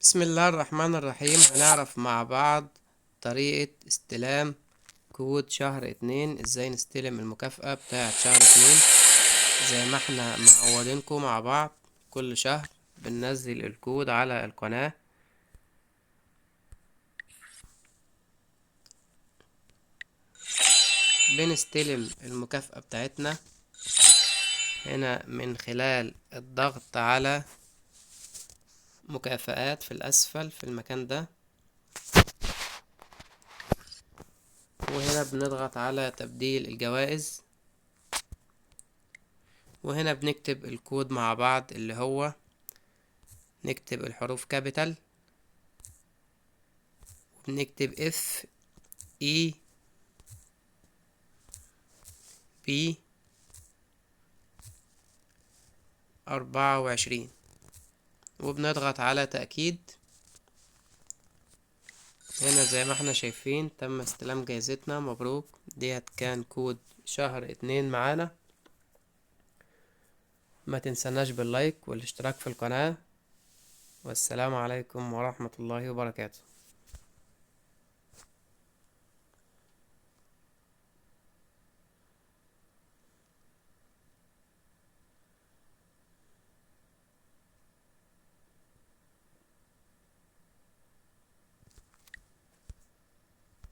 بسم الله الرحمن الرحيم. هنعرف مع بعض طريقة استلام كود شهر اتنين. ازاي نستلم المكافأة بتاعة شهر اتنين زي ما احنا معودينكم مع بعض. كل شهر بننزل الكود على القناة، بنستلم المكافأة بتاعتنا هنا من خلال الضغط على مكافآت في الأسفل في المكان ده، وهنا بنضغط على تبديل الجوائز، وهنا بنكتب الكود مع بعض اللي هو نكتب الحروف كابيتال، وبنكتب FEP 24، وبنضغط على تأكيد. هنا زي ما احنا شايفين تم استلام جايزتنا، مبروك. ديت كان كود شهر اتنين معانا. ما تنسناش باللايك والاشتراك في القناة، والسلام عليكم ورحمة الله وبركاته.